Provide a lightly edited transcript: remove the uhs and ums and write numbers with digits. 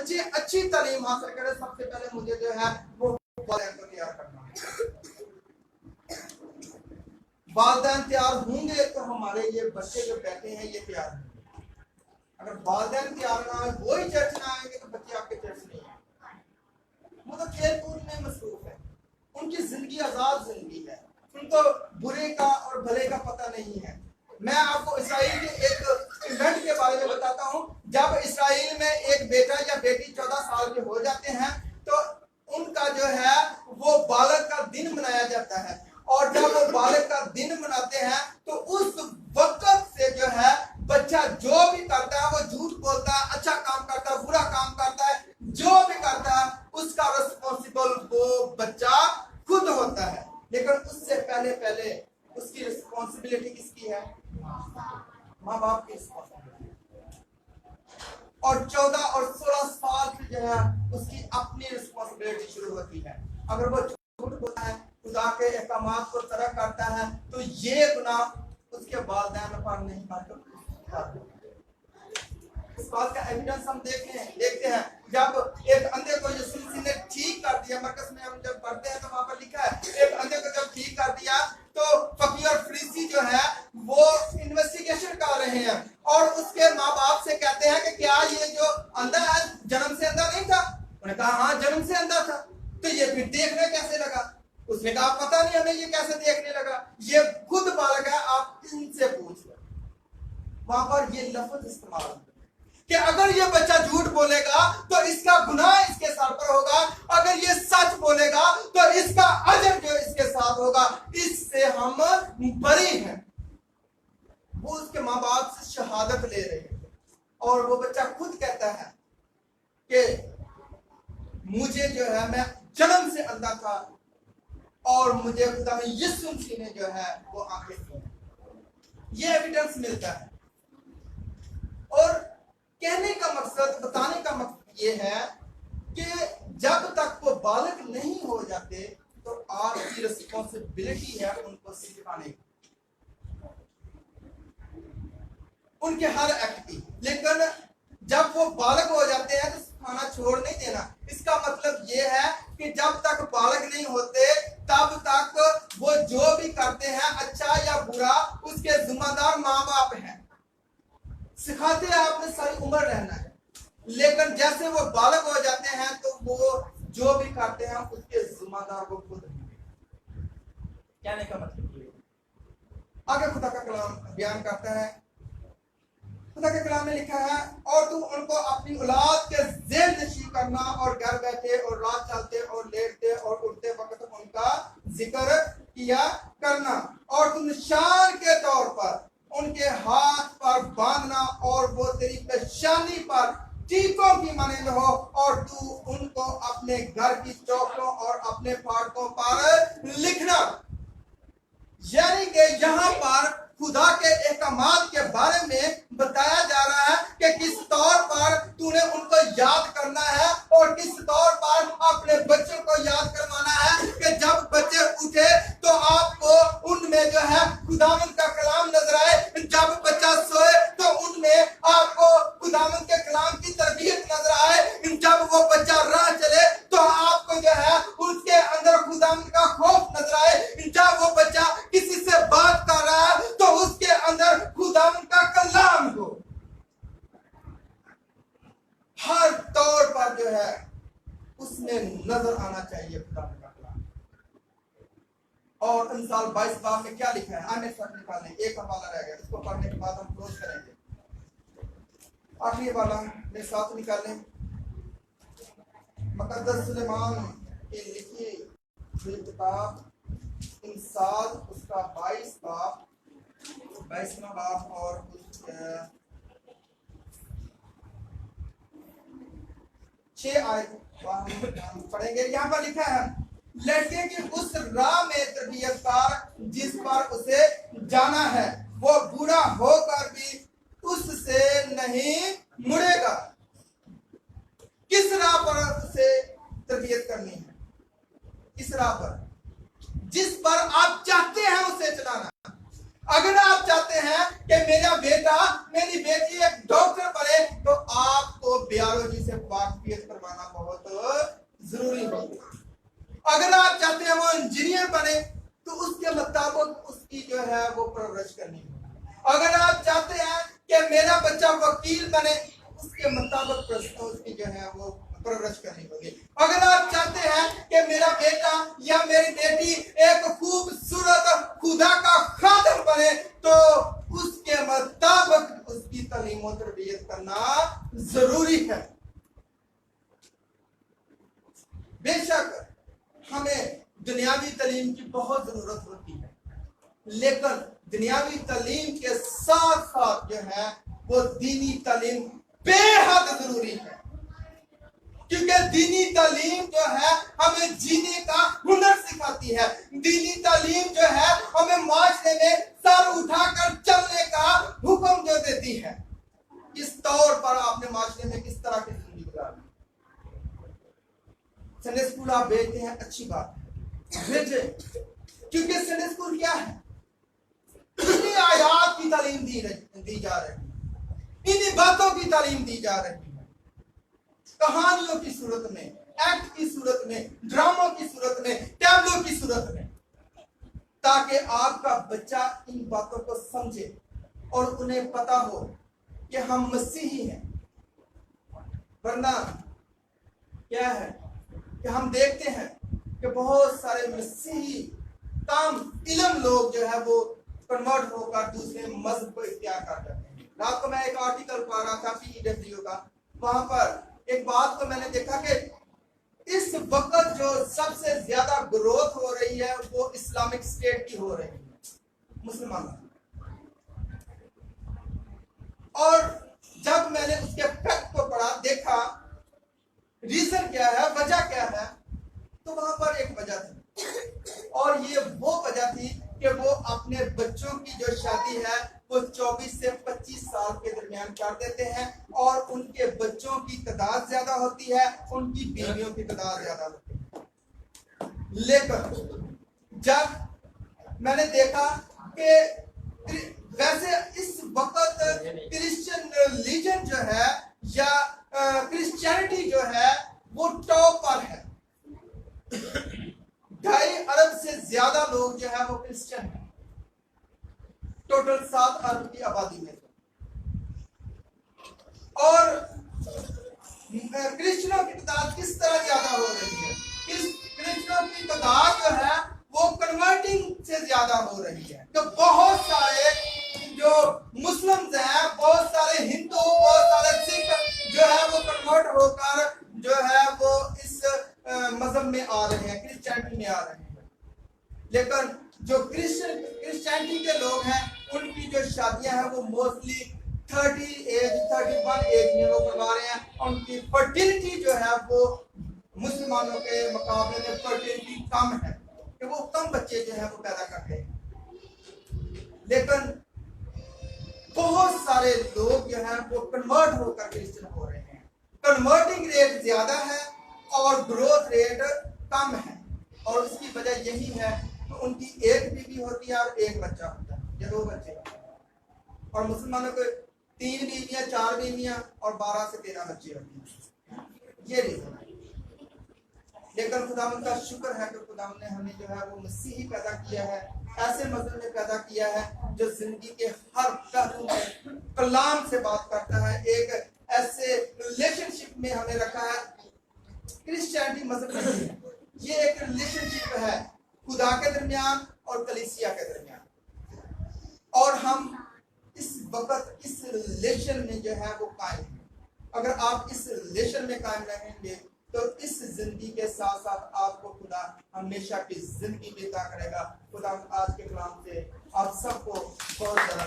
बच्चे अच्छी तालीम हासिल करें, सबसे पहले मुझे जो है वो वालिदैन को तैयार करना है। वालिदैन तैयार होंगे तो हमारे ये बच्चे जो बैठे हैं ये तैयार होंगे। अगर वालिदैन तैयार ना हो, वही चर्च ना आएंगे तो बच्चे आपके चर्च नहीं आएंगे। वो तो खेल कूद में मसरूफ है, उनकी जिंदगी आजाद जिंदगी है, उनको बुरे का और भले का पता नहीं है। मैं आपको इसराइल के एक इवेंट के बारे में बताता हूँ। जब इसराइल में एक बेटा या बेटी 14 साल के हो जाते हैं तो उनका जो है वो बालक का दिन मनाया जाता है, और जब वो बालक का दिन मनाते हैं तो उस वक्त से जो है बच्चा जो भी करता है, वो झूठ बोलता है, अच्छा काम करता है, बुरा काम करता है, जो भी करता है उसका रिस्पॉन्सिबल वो बच्चा खुद होता है। लेकिन उससे पहले पहले उसकी रिस्पॉन्सिबिलिटी किसकी है? माँ बाप की रिस्पॉन्सिबिलिटी। और 14 और 16 साल से जो है उसकी अपनी रिस्पॉन्सिबिलिटी शुरू होती है। अगर वो झूठ बोलता है, खुदा के अहकामात को तरक करता है, तो ये गुनाह उसके वालिदैन पर नहीं पड़ता। इस बात का एविडेंस हम देखते हैं जब एक अंधे को यीशु मसीह ने ठीक कर दिया। मरकस में हम जब पढ़ते हैं तो वहां पर लिखा है एक अंधे को जब ठीक कर दिया तो फकीर और फरीसी जो है वो इन्वेस्टिगेशन कर रहे हैं और उसके माँ बाप से कहते हैं कि क्या ये जो अंधा है जन्म से अंधा नहीं था? उन्होंने कहा हाँ जन्म से अंधा था। तो ये फिर देखने कैसे लगा? उसने कहा पता नहीं हमें ये कैसे देखने लगा, ये खुद बालक है, आप इनसे पूछ लो। वहां पर ये लफ्ज इस्तेमाल कि अगर ये बच्चा झूठ बोलेगा तो इसका गुनाह इसके सर पर होगा, अगर ये सच बोलेगा तो इसका अजर जो इसके साथ होगा, इससे हम बरी हैं। वो उसके माँ बाप से शहादत ले रहे हैं और वो बच्चा खुद कहता है कि मुझे जो है मैं जन्म से अंधा था और मुझे खुदा में यीशु मसीह ने जो है वो आंखें दी। ये एविडेंस मिलता है। और कहने का मकसद, बताने का मकसद ये है कि जब तक वो बालक नहीं हो जाते तो आपकी रिस्पॉन्सिबिलिटी है उनको सिखाने की, उनके हर एक्ट की। लेकिन जब वो बालक हो जाते हैं तो सिखाना छोड़ नहीं देना। इसका मतलब ये है कि जब तक बालक नहीं होते तब तक वो जो भी करते हैं अच्छा या बुरा उसके जिम्मेदार माँ बाप हैं। सिखाते हैं आपने सारी उम्र रहना है, लेकिन जैसे वो बालक हो जाते हैं तो वो जो भी करते हैं उसके जिम्मेदार वो खुद हैं। कहने का मतलब ये आगे खुदा का कलाम बयान करता है। खुदा के कलाम में लिखा है और तू उनको अपनी औलाद के जेल नशी करना और घर बैठे और रात चलते और लेटते और उठते वक्त उनका जिक्र किया करना और तू निशान के तौर पर उनके हाथ पर बांधना और वो तेरी पेशानी पर टीकों की मानंद हो और तू उनको अपने घर की चौकों और अपने फाटकों पर लिखना। यानी कि यहाँ पर खुदा के अहकामात के बारे में बताया जा रहा है कि किस तौर पर तूने उनको याद करना है और किस तौर पर अपने बच्चों को याद करवाना है कि जब बच्चे उठे तो आपको उनमें जो है खुदावंद का कलाम नजर आए, जब बच्चा सोए तो उनमें आपको खुदावंद के कलाम की तरबियत नजर आए, जब वो बच्चा राह चले तो आपको जो है उसके अंदर खुदावंद का खौफ नजर आए, जब वो बच्चा किसी से बात कर रहा है तो उसके अंदर खुदावंद का कलाम हो। हर तौर पर जो है उसमें नजर आना चाहिए खुदावंद का कलाम। और इंसाल 22 बाब में क्या लिखा है? आने तक निकालने एक हवाला रह गया, इसको पढ़ने के बाद हम क्लोज करेंगे। आखिरी वाला मेरे साथ निकालें। मुकद्दस सुलेमान की लिखी हुई किताब इंसाल उसका 22वां बाब और 6 आयत हम पढ़ेंगे। यहाँ पर लिखा है लड़के की उस राह में तरबियतकार जिस पर उसे जाना है वो बूढ़ा होकर भी उससे नहीं मुड़ेगा। किस राह पर उसे तरबियत करनी है? इस राह पर जिस पर आप चाहते हैं उसे चलाना। अगर आप चाहते हैं कि मेरा बेटा मेरी बेटी एक डॉक्टर बने, तो आपको बायोलॉजी से वाकफियत करवाना बहुत जरूरी होगा। अगर आप चाहते हैं वो इंजीनियर बने, तो उसके मुताबिक उसकी जो है वो परवरिश करनी होगी। अगर आप चाहते हैं कि मेरा बच्चा वकील बने, उसके मुताबिक उसकी जो है वो परवरिश करनी होगी। अगर आप चाहते हैं कि मेरा बेटा या मेरी बेटी एक खूबसूरत खुदा का खादिम बने, तो उसके मुताबिक उसकी तालीम और तरबियत करना जरूरी है। बेशक हमें दुनियावी तालीम की बहुत जरूरत होती है, लेकिन दुनियावी तालीम के साथ साथ जो है वो दीनी तालीम बेहद जरूरी है, क्योंकि दीनी तालीम जो है हमें जीने का हुनर सिखाती है। दीनी तालीम जो है हमें माशरे में सर उठाकर चलने का हुक्म जो देती है, किस तौर पर आपने माशरे में किस तरह की जिंदगी गुजारनी। संडे स्कूल आप भेजते हैं, अच्छी बात है, भेजे, क्योंकि संडे स्कूल क्या है? इन्हीं आयात की तालीम दी जा रही है, इन्हीं बातों की तालीम दी जा रही है, कहानियों की सूरत में, एक्ट की सूरत में, ड्रामों की सूरत में, टैबलों की सूरत में, ताकि आपका बच्चा इन बातों को समझे और उन्हें पता हो कि हम मसीही हैं। वरना क्या है कि हम देखते हैं कि बहुत सारे मसीही ताम इल्म लोग जो है वो कन्वर्ट होकर दूसरे मजहब को इख्तियार कर जाते हैं। रात को मैं एक आर्टिकल पढ़ रहा था PEW का, वहां पर एक बात को मैंने देखा कि इस वक्त जो सबसे ज्यादा ग्रोथ हो रही है वो इस्लामिक स्टेट की हो रही है, मुसलमानों। और जब मैंने उसके फैक्ट को पढ़ा, देखा रीजन क्या है, वजह क्या है, तो वहां पर एक वजह थी, और ये वो वजह थी कि वो अपने बच्चों की जो शादी है वो 24 से 25 साल के दरमियान कर देते हैं, और उनके बच्चों की तादाद ज्यादा होती है, उनकी बीवियों की तादाद ज्यादा होती है। लेकिन जब मैंने देखा कि वैसे इस वक्त क्रिश्चियन रिलीजन जो है या क्रिश्चियनिटी जो है वो टॉप पर है। 2.5 अरब से ज्यादा लोग जो है वो क्रिश्चियन है, टोटल 7 अरब की आबादी में। और क्रिश्चियनों की तादाद किस तरह ज्यादा हो रही है? क्रिश्चियनों की तादाद जो है वो कन्वर्टिंग से ज्यादा हो रही है। तो बहुत सारे जो मुस्लिम्स हैं, बहुत सारे हिंदू, बहुत सारे सिख जो है वो कन्वर्ट होकर जो है वो इस मजहब में आ रहे हैं, क्रिश्चियनिटी में आ रहे हैं। लेकिन जो क्रिश्चियनिटी के लोग हैं उनकी जो शादियां हैं वो मोस्टली 31 एज में वो करवा रहे हैं। उनकी फर्टिलिटी जो है वो मुसलमानों के मुकाबले में फर्टिलिटी कम है, कि वो कम बच्चे जो है वो पैदा करते हैं। लेकिन बहुत सारे लोग जो हैं वो कन्वर्ट होकर क्रिश्चियन हो रहे हैं। कन्वर्टिंग रेट ज्यादा है और ग्रोथ रेट कम है, और उसकी वजह यही है कि उनकी एक बीवी होती है और एक बच्चा होता है या 2 बच्चे होते हैं, और मुसलमानों को 3 बीवियां, 4 बीवियां और 12 से 13 बच्चे होते हैं। ये रीजन है। लेकिन खुदावंद का शुक्र है कि खुदावंद ने हमें जो है वो मसीही पैदा किया है, ऐसे मजहब में पैदा किया है जो जिंदगी के हर पहलू में कलाम से बात करता है। एक ऐसे रिलेशनशिप में हमें रखा है। क्रिश्चियनिटी मजहब नहीं है, ये एक रिलेशनशिप है खुदा के दरमियान और कलीसिया के दरमियान, और हम इस वक्त इस रिलेशन में जो है वो कायम है। अगर आप इस रिलेशन में कायम रहेंगे तो इस जिंदगी के साथ साथ आपको खुदा हमेशा की जिंदगी देता करेगा। खुदा आज के कलाम से आप सबको बहुत ज्यादा